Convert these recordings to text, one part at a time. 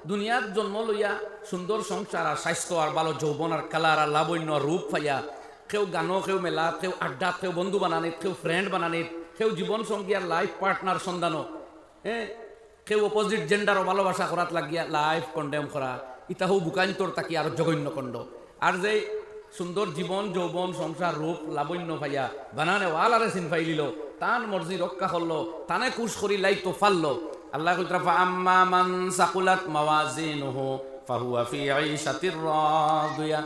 দুনিয়ার জন্ম লইয়া সুন্দর সংসার আর স্বাস্থ্য আর ভালো যৌবন আর কালার আর লাবণ্য রূপ পাইয়া কেউ গানো কেউ মেলা কেউ আড্ডা কেউ বন্ধু বানানিত কেউ ফ্রেন্ড বানানিত কেউ জীবন সঙ্গী আর লাইফ পার্টনার সন্ধানো, হ্যাঁ, কেউ অপোজিট জেন্ডারও ভালোবাসা করাত লাগিয়া লাইফ কন্ডেম করা, ইতাহু বুকান্তর তাকি আর জঘন্য কণ্ড। আর যে সুন্দর জীবন যৌবন সংসার রূপ লাবণ্য ভাইয়া বানানে ওয়ালারে সিন ফাইলিল, তান মর্জি রক্ষা করলো, তানে কুশ করি লাইতো ফাললো। আল্লাহ কইতরা আম্মা মান সাকুলাত মাওয়াজিনুহু ফাহুয়া ফি আইশাতির রাদিয়া,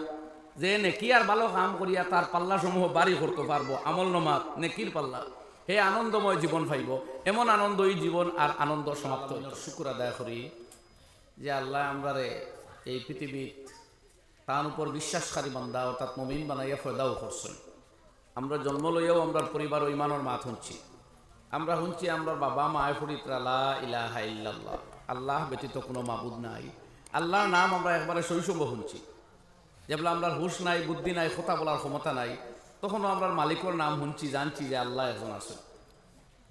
যে নেকি আর ভালো কাম করিয়া তার পাল্লা সমূহ বাড়ি করতে পারবো, আমল নমাত নেকির পাল্লা, হে আনন্দময় জীবন পাইব। এমন আনন্দই জীবন আর আনন্দ সমাপ্ত। শুকর আদায় করি যে আল্লাহ আমরারে এই পৃথিবীর তার উপর বিশ্বাসকারী বান্দা অর্থাৎ মুমিন বানাইয়া ফয়দাও করছেন। আমরা জন্ম লইয়াও আমরা পরিবার ও ইমানের মাত শুনছি, আমরা শুনছি আমরা বাবা মায় ফরিত্রা লা ইলাহা ইল্লাল্লাহ, আল্লাহ ব্যতীত কোনো মাবুদ নাই। আল্লাহর নাম আমরা একবারে শৈশব শুনছি, যেগুলো আমরা হুশ নাই বুদ্ধি নাই কথা বলার ক্ষমতা নাই, তখনও আমরা মালিকের নাম শুনছি, জানছি যে আল্লাহ একজন আছে।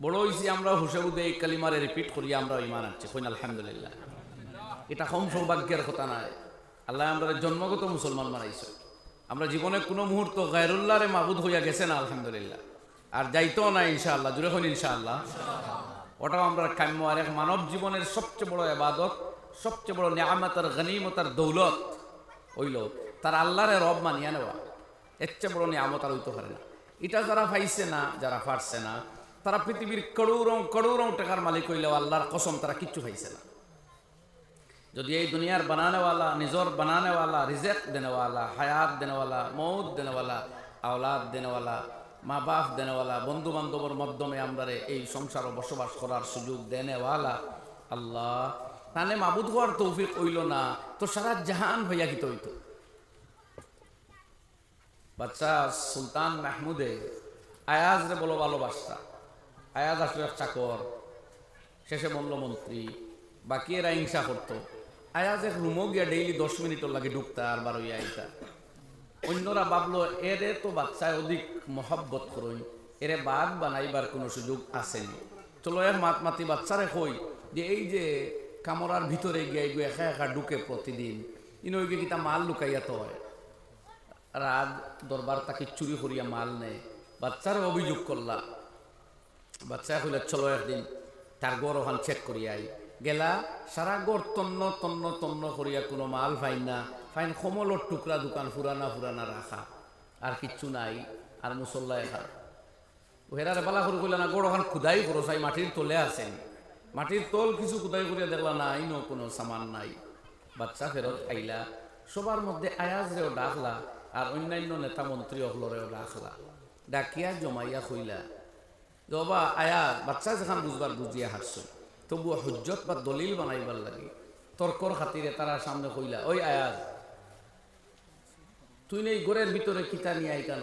বড় হয়েছি আমরা হুসে বুধে এই কালিমারে রিপিট করি আমরা ইমান আনছি, কইন আলহামদুলিল্লাহ। এটা কম সৌভাগ্যের কথা নাই, আল্লাহ আমরা জন্মগত মুসলমান বানাইছে। আমরা জীবনে কোনো মুহূর্ত গায়রুল্লাহরে মাবুদ হইয়া গেছে না আলহামদুলিল্লাহ, আর যাইতেও না ইনশাআল্লাহ, জুড়ে হইন ইনশাআল্লাহ। ওটাও আমরা কাম্য। আর এক মানব জীবনের সবচেয়ে বড় ইবাদত, সবচেয়ে বড় নিয়ামত আর গনিমত আর দৌলত হইল তার আল্লাহরে রব মানিয়া নেওয়া। এর চেয়ে বড় নিয়ামত আর হইতে পারে না। এটা যারা পাইছে না, যারা পারছে না, তারা পৃথিবীর করোড়ং টাকার মালিক হইলেও আল্লাহর কসম তারা কিচ্ছু পাইছে না। যদি এই দুনিয়ার বানানেওয়ালা, নিজর বানানেওয়ালা, রিজেক দেনেওয়ালা, হায়াত দেনেওয়ালা, মৌত দেনেওয়ালা, আওলাদ দেনেওয়ালা, মা বাপ দেনেওয়ালা, বন্ধু বান্ধবের মাধ্যমে আমরা এই সংসারে বসবাস করার সুযোগ দেনেওয়ালা আল্লাহ, তাহলে মাবুদ হওয়ার তৌফিক হইল না তো সারা জাহান হইয়া গিত হইত। বাচ্চা সুলতান মাহমুদে আয়াজ রে বলো ভালোবাসতা, আয়াজ আসলে চাকর, শেষে বলল মন্ত্রী, বাকি এরা হিংসা করতো। আয়াজ এক রুমও গিয়া ডেইলি 10 মিনিটের লাগে ঢুকতা আর বার হইয়া আইতা। অন্যরা ভাবলো এরে তো বাচ্চায় অধিক মহব্বত করুন, এরে বাদ বানাইবার কোনো সুযোগ আসেনি। চলো এর মাতি বাচ্চারে কই যে এই যে কামরার ভিতরে গিয়ে একা একা ঢুকে প্রতিদিন, ইনো গিয়ে কিতা মাল লুকাইয়া তো হয়, রাত দরবার তাকে চুরি করিয়া মাল নেয়। বাচ্চারে অভিযোগ করলা, বাচ্চা কইলে চলো একদিন তার গড় ওখান চেক করিয়াই। গেলা সারা গড় তন্ন তন্ন তন্ন করিয়া কোনো মাল ফাইন না, ফাইন কমলর টুকরা দোকান ফুরানা রাখা, আর কিচ্ছু নাই। আর মুসল্লা এখা হেরারে বালা করে কইলা না গড় ওখান খুদাই করো, চাই মাটির তলে আছেন, মাটির তল কিছু খুদাই করিয়া দেখলা না, আইনও কোনো সামান নাই। বাচ্চা ফেরত আইলা, সবার মধ্যে আয়াজরেও ডাকলা আর অন্যান্য নেতা মন্ত্রী অহলরেও ডাকলা, ডাকিয়া জমাইয়া কইলা বাবা আয়াজ, বাচ্চা যেখান বুঝবার বুঝিয়া হারছো, তবুও হুজ্জত বা দলিল বানাইবার লাগে তর্কর খাতিরে তারা সামনে কইলা, ওই আয়াজ তুই নেই গোরের ভিতরে কিতা নিয়ে আই কেন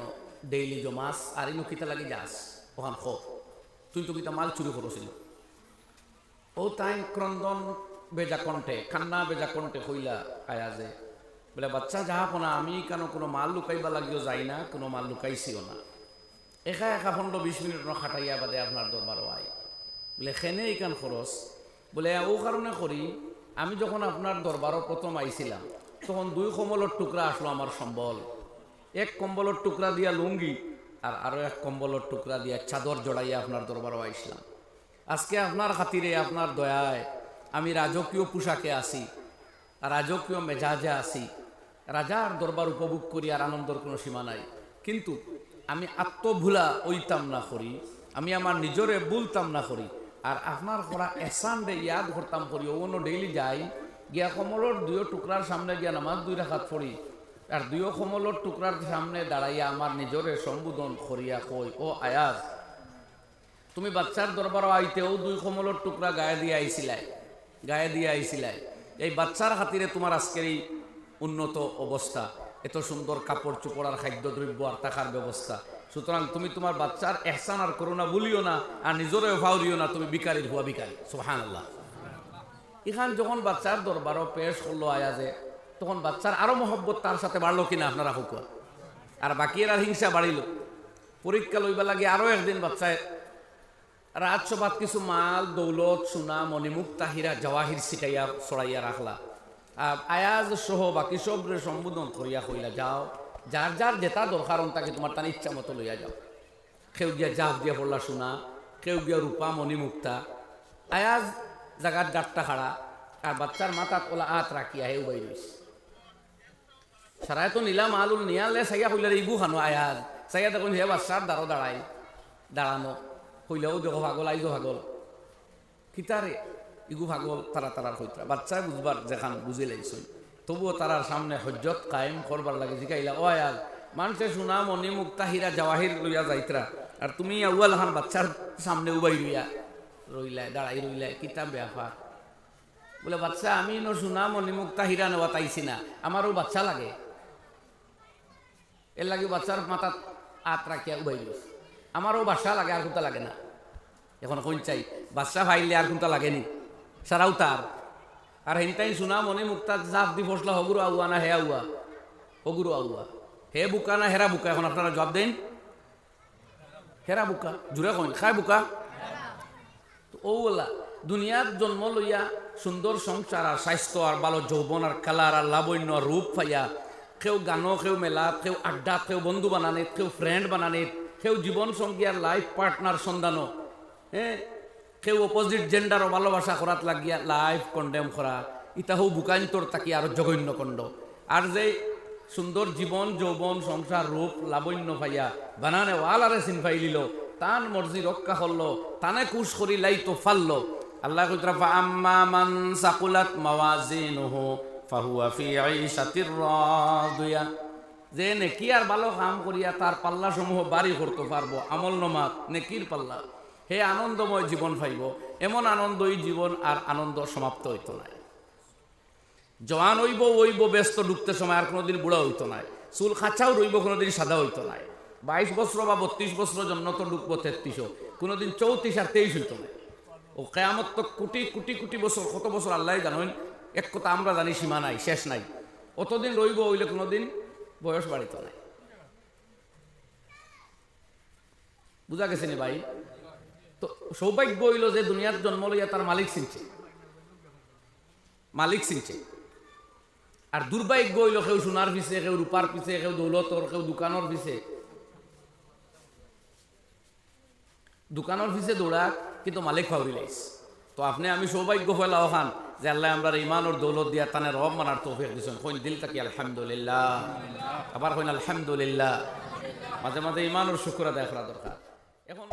ডেইলি জমাস, আর ইনো কিতা লাগে যাস ওখান খো, তুই তো কিতা মাল চুরি করছিল। ও তাই ক্রন্দন বেজা কণ্ঠে, কান্না বেজা কণ্ঠে কইলা আয়াজে, বলে বাচ্চা যাহাপনা আমি কেন কোনো মাল লুকাইবা লাগিও যাই না, কোনো মাল লুকাইছিও না, একা 15-20 মিনিট খাটাইয়া বাদে আপনার দরবারও আই। বলে খেনে এইখান খরচ, বলে ও কারণে করি, আমি যখন আপনার দরবারও প্রথম আইছিলাম তখন 2 কম্বলের টুকরা আসলো আমার সম্বল, 1 কম্বলের টুকরা দিয়া লুঙ্গি আর আরো 1 কম্বলের টুকরা দিয়া চাদর জড়াইয়া আপনার দরবারও আইসলাম। আজকে আপনার খাতিরে আপনার দয়ায় আমি রাজকীয় পোশাকে আসি, রাজকীয় মেজাজে আসি, রাজার দরবার উপভোগ করি, আর আনন্দের কোনো সীমা নাই। কিন্তু আমি আত্মভুলা ওইতাম না করি, আমি আমার নিজরে ভুলতাম না করি, আর আপনার করা এহসান রে ইয়াদ করতাম করি। ওনো ডেইলি যাই গিয়া কমলর 2 টুকরার সামনে গিয়া নামাজ 2 রাকাত পড়ি, আর 2 কমলর টুকরার সামনে দাঁড়াইয়া আমার নিজরে সম্বোধন করিয়া কই, ও আয়াজ তুমি বাচ্চার দরবারও আইতেও 2 কমলর টুকরা গায়ে দিয়ে আইছিলাই, এই বাচ্চার খাতিরে তোমার আজকের এই উন্নত অবস্থা, এত সুন্দর কাপড় চোপড় আর খাদ্যদ্রব্য আর টাকার ব্যবস্থা। সুতরাং তুমি তোমার বাচ্চার এহসান আর করো না, বলিও না, আর নিজেরও ফাউরিও না, তুমি বিকারীর হুয়া বিকারী। সুবহানাল্লাহ। এখান যখন বাচ্চার দরবারও পেশ করলো আয়াজে, তখন বাচ্চার আরো মহব্বত তার সাথে বাড়লো কিনা আপনারা হুকুয়া, আর বাকি এর হিংসা বাড়িল। পরীক্ষা লইবা লাগে আরো একদিন বাচ্চায় রাত সবাত কিছু মাল দৌলত সোনা মণিমুক্তা হীরা জওয়াহির শিখাইয়া ছড়াইয়া রাখলা, আয়াজ সহ বাকি সবরে সম্বোধন করিয়া কইলা যাও, যার যার যেটা দরকার তাকে তোমার তার ইচ্ছা মতো লইয়া যাও। কেউ গিয়া জাফ দিয়া পড়লা শোনা, কেউ গিয়া রূপা মণি মুক্তা। আয়াজ জাগাত গাট্টা খাড়া আর বাচ্চার মাথাত ওলা আত রাখিয়া হেউ বাই রইস। সারায় তো নিলাম আলুল নিয়ালে সাইয়া কইলার ইগু খানো আয়াজ সাইয়া দেখুন হে বাচ্চার দ্বারো দাঁড়ানো কইলেও দেখো ভাগল আইগো ভাগল কিতারে ইগু ভাগল তারা তারার হইতরা বাচ্চায় বুঝবার যেখান বুঝে লাইছই। তবুও তারার সামনে হজ্জত কায়েম করবার লাগে জিকাইলা ও আয়াজ মানুষের সোনা মণি মুক্তা হীরা জওয়াহির লইয়া যাইতরা আর তুমি আউয়াল খান বাচ্চার সামনে উবাই রইলা দাঁড়াই রইলা কিতাব ব্যাপার। বলে বাচ্চা আমি ন সোনা মণি মুক্তা হীরা নেওয়া তাইছি না, আমারও বাচ্চা লাগে। এর লাগে বাচ্চার মাথাত আত রাখিয়া উবাই দিয়েছে। আমারও বাচ্চা লাগে, আর কোনটা লাগে না। এখন কোন চাই বাচ্চা ভাইলে আর কোনটা লাগেনি, সারাও তার। আর হেনটাই সোনা মণি মুক্তা জাফ দি ফসলা হগুরু আউয়া না হে আউয়া, হগুরু আউয়া হে বুকা না হেরা বুকা। এখন আপনারা জবাব দেন, হেরা বুকা জুড়ে কইন খায় বুকা। ও ওলা দুনিয়ার জন্ম লইয়া সুন্দর সংসার আর স্বাস্থ্য আর ভালো যৌবন আর কালার আর লাবণ্য রূপ পাইয়া কেউ গানো, কেউ মেলা, কেউ আড্ডা, কেউ বন্ধু বানানিত, কেউ ফ্রেন্ড বানানিত, কেউ জীবন সঙ্গী আর লাইফ পার্টনার সন্ধানো, হ্যাঁ কেউ অপোজিট জেন্ডারও ভালোবাসা করাত লাগিয়া লাইফ কন্ডেম করা, ইটা হো বুকান্তর তাকি আরো জঘন্য কণ্ড। আর যে সুন্দর জীবন যৌবন সংসার রূপ লাবণ্য পাইয়া বানানে ওয়ালারে সিন পাইলিল, তান মর্জি রক্ষা করলো, তানে কুশ করি লাই তো ফাললো। আল্লাহ কইতরা আম্মা মান সাকুলাত মাওয়াজিনুহু ফাহুয়া ফি আইশাতির রাদিয়া। যে নেকি আর ভালো কাম করিয়া তার পাল্লা সমূহ বাড়ি করতে পারবো, আমল নমাত নেকির পাল্লা, হে আনন্দময় জীবন পাইব। এমন আনন্দই জীবন আর আনন্দ সমাপ্ত হইতো না। জওয়ান হইব ব্যস্ত ঢুকতে সময় আর কোনোদিন বুড়া হইতো না। চুল খাঁচাও রইব, কোনোদিন সাদা হইতো না। 22 বছর বা 32 বছর জন্য তো ঢুকবো 33, কোনোদিন 34 আর 23 হইতো না। ও কেয়ামত তো কোটি কোটি কোটি বছর, কত বছর আল্লাহ জানেন। এক কথা আমরা জানি সীমা নাই, শেষ নাই। অতদিন রইব হইলে কোনোদিন বয়স বাড়িত না। বুঝা গেছে নি ভাই? তো সৌভাগ্য হইল যে দুনিয়ার জন্ম লইয়া তার মালিক চিনছে। আর দুর্ভাগ্য হইল কেউ সোনার পিছে, কেউ রূপার পিছে, কেউ দৌলতর, কেউ দোকানের পিছে দৌড়া, কিন্তু মালিক ফাউরি লাইস। তো আপনি আমি সৌভাগ্য হইলা ওখান যে আল্লাহ আমরা ইমানোর দৌলত দিয়া তানে রব মানার তৌফিক দিছেন। কইন দিল তাকি আলহামদুলিল্লাহ, আবার কইন আলহামদুলিল্লাহ। মাঝে মাঝে ইমানোর শুকর আদায় করা দরকার। এখন